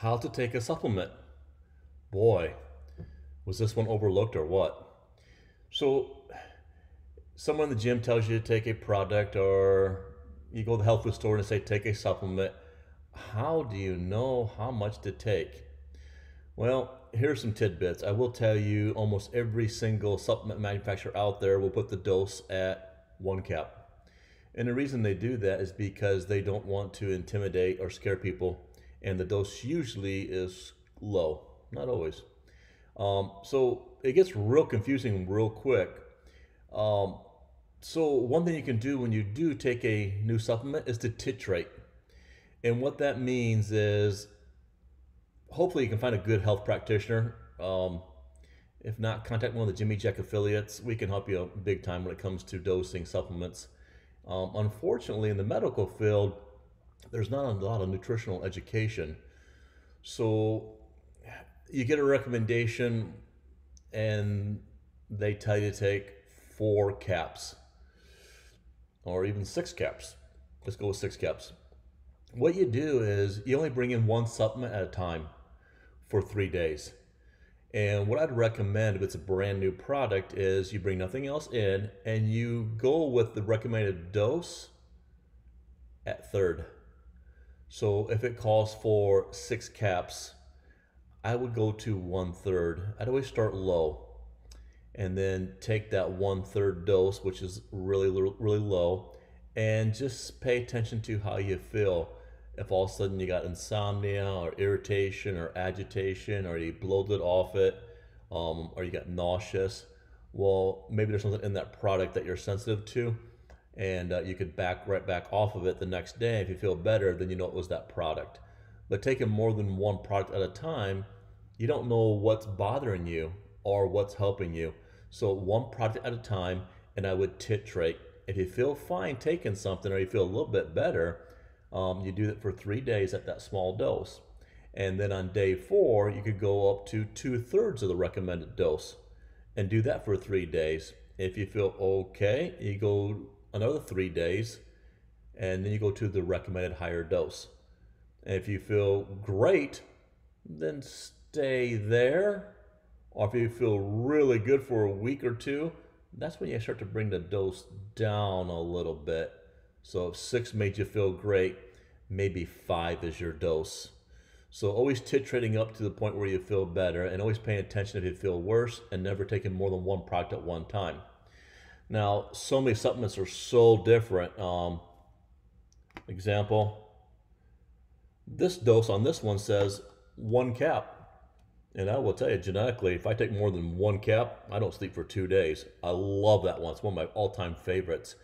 How to take a supplement. Boy, was this one overlooked or what? So, someone in the gym tells you to take a product, or you go to the health food store and say take a supplement. How do you know how much to take? Well, here's some tidbits. I will tell you almost every single supplement manufacturer out there will put the dose at 1 cap. And the reason they do that is because they don't want to intimidate or scare people. And the dose usually is low, not always. So it gets real confusing real quick. Um, so one thing you can do when you do take a new supplement is to titrate. And what that means is hopefully you can find a good health practitioner. If not, contact one of the Jimmy Jack affiliates. We can help you big time when it comes to dosing supplements. Unfortunately, in the medical field, there's not a lot of nutritional education. So you get a recommendation and they tell you to take 4 caps or even 6 caps. Let's go with 6 caps. What you do is you only bring in one supplement at a time for 3 days. And what I'd recommend if it's a brand new product is you bring nothing else in and you go with the recommended dose at third. So if it calls for 6 caps, I would go to 1/3. I'd always start low and then take that 1/3 dose, which is really low, and just pay attention to how you feel. If all of a sudden you got insomnia or irritation or agitation, or you bloated off it, or you got nauseous, well, maybe there's something in that product that you're sensitive to, and you could back right back off of it the next day. If you feel better, then you know it was that product. But taking more than one product at a time, you don't know what's bothering you or what's helping you. So one product at a time, and I would titrate. If you feel fine taking something or you feel a little bit better, you do it for 3 days at that small dose. And then on day 4, you could go up to 2/3 of the recommended dose and do that for 3 days. If you feel okay, you go another 3 days and then you go to the recommended higher dose. And if you feel great, then stay there. Or if you feel really good for a week or two, that's when you start to bring the dose down a little bit. So if 6 made you feel great, maybe 5 is your dose. So always titrating up to the point where you feel better, and always paying attention if you feel worse, and never taking more than one product at one time. Now, so many supplements are so different. Example, this dose on this one says 1 cap. And I will tell you, genetically, if I take more than 1 cap, I don't sleep for 2 days. I love that one. It's one of my all-time favorites.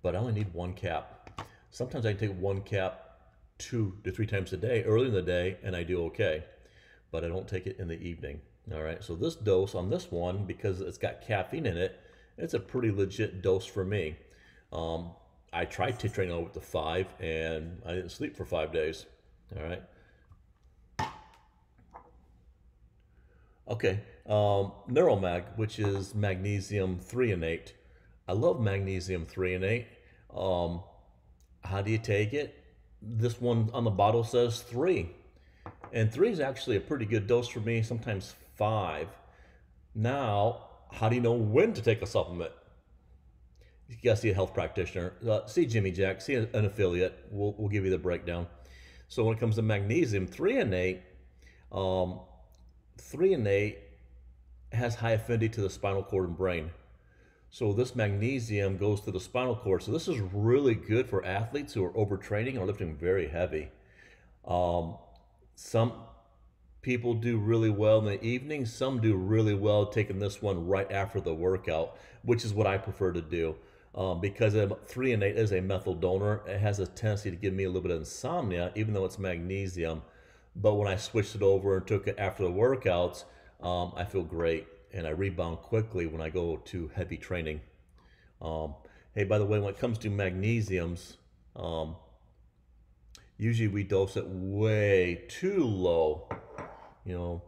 But I only need 1 cap. Sometimes I take 1 cap 2 to 3 times a day, early in the day, and I do okay. But I don't take it in the evening. All right, so this dose on this one, because it's got caffeine in it, it's a pretty legit dose for me. I tried titrating over to 5, and I didn't sleep for 5 days. All right. Okay, Neuromag, which is magnesium threonate. I love magnesium threonate. How do you take it? This one on the bottle says 3. And 3 is actually a pretty good dose for me, sometimes 5. Now, how do you know when to take a supplement? You gotta see a health practitioner. See Jimmy Jack, see an affiliate. We'll give you the breakdown. So when it comes to magnesium threonate, threonate has high affinity to the spinal cord and brain. So this magnesium goes to the spinal cord. So this is really good for athletes who are overtraining or lifting very heavy. Some people do really well in the evening. Some do really well taking this one right after the workout, which is what I prefer to do. Because threonate is a methyl donor, it has a tendency to give me a little bit of insomnia, even though it's magnesium. But when I switched it over and took it after the workouts, I feel great, and I rebound quickly when I go to heavy training. Hey, by the way, when it comes to magnesiums, usually we dose it way too low. You know,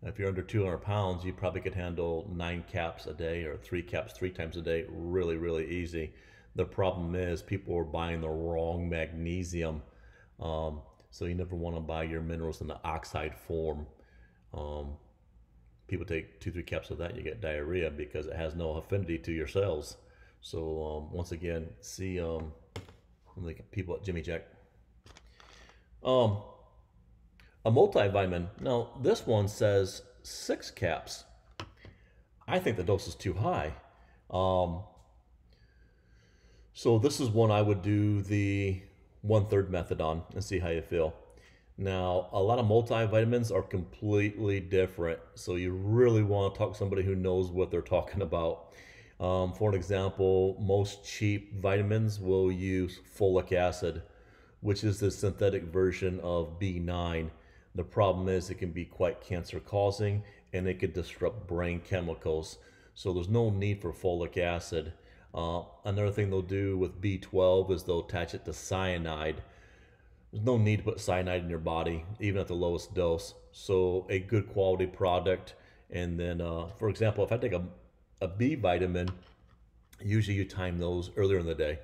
if you're under 200 pounds, you probably could handle 9 caps a day or 3 caps 3 times a day really easy. The problem is people are buying the wrong magnesium. So you never want to buy your minerals in the oxide form. Um, People take 2, 3 caps of that, and you get diarrhea because it has no affinity to your cells. So once again, see the people at Jimmy Jack. Um, a multivitamin. Now this one says 6 caps. I think the dose is too high. So this is one I would do the 1/3 method on and see how you feel. Now, a lot of multivitamins are completely different, so you really want to talk to somebody who knows what they're talking about. For an example, most cheap vitamins will use folic acid, which is the synthetic version of B9. The problem is it can be quite cancer causing and it could disrupt brain chemicals. So there's no need for folic acid. Another thing they'll do with B12 is they'll attach it to cyanide. There's no need to put cyanide in your body, even at the lowest dose. So a good quality product. And then, for example, if I take a B vitamin, usually you time those earlier in the day.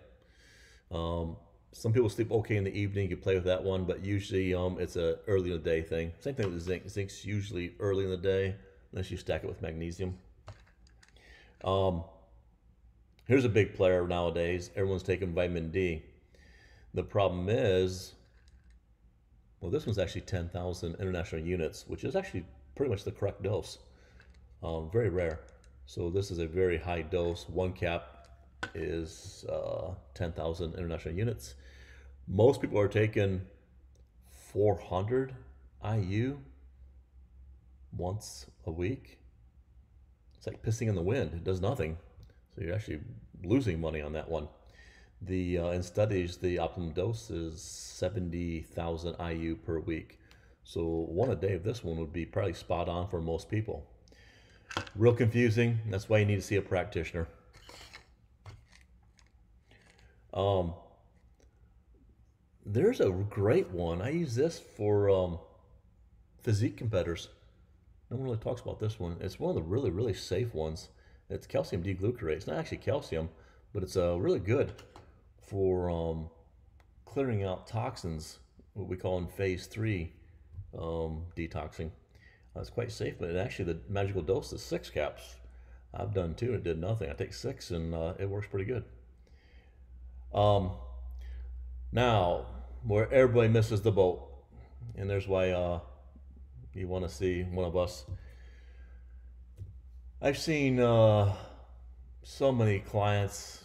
Some people sleep okay in the evening. You can play with that one, but usually it's a early in the day thing. Same thing with zinc. Zinc's usually early in the day, unless you stack it with magnesium. Here's a big player nowadays. Everyone's taking vitamin D. The problem is, well, this one's actually 10,000 international units, which is actually pretty much the correct dose. Very rare. So this is a very high dose. 1 cap is 10,000 international units. Most people are taking 400 IU once a week. It's like pissing in the wind. It does nothing. So you're actually losing money on that one. In studies, the optimum dose is 70,000 IU per week. So one a day of this one would be probably spot on for most people. Real confusing. That's why you need to see a practitioner. There's a great one. I use this for physique competitors. No one really talks about this one. It's one of the really, really safe ones. It's calcium D-glucarate. It's not actually calcium, but it's really good for clearing out toxins, what we call in phase 3 detoxing. It's quite safe, but actually the magical dose is 6 caps. I've done 2 and it did nothing. I take 6 and it works pretty good. Now, where everybody misses the boat, and there's why you want to see one of us. I've seen so many clients.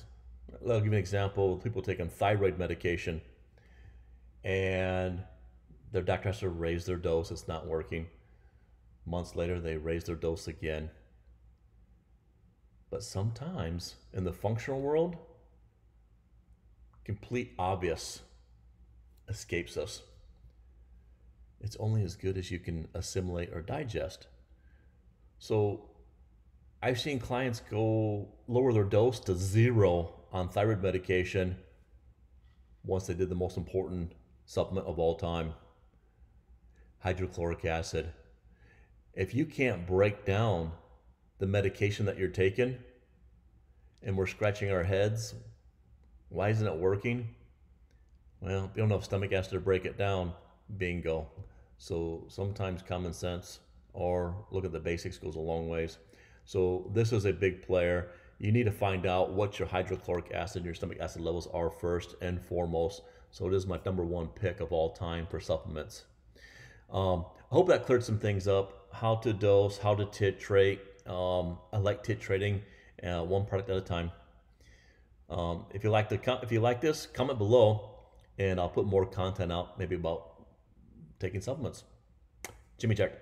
I'll give you an example. People taking thyroid medication and their doctor has to raise their dose. It's not working. Months later, they raise their dose again. But sometimes in the functional world, complete obvious escapes us. It's only as good as you can assimilate or digest. So I've seen clients go lower their dose to 0 on thyroid medication once they did the most important supplement of all time, hydrochloric acid. If you can't break down the medication that you're taking and we're scratching our heads, why isn't it working? Well, you don't have stomach acid to break it down, bingo. So sometimes common sense or look at the basics goes a long ways. So this is a big player. You need to find out what your hydrochloric acid and your stomach acid levels are first and foremost. So it is my #1 pick of all time for supplements. I hope that cleared some things up. How to dose, how to titrate. I like titrating one product at a time. If you like this, comment below, and I'll put more content out, maybe about taking supplements. Jimmy Jack.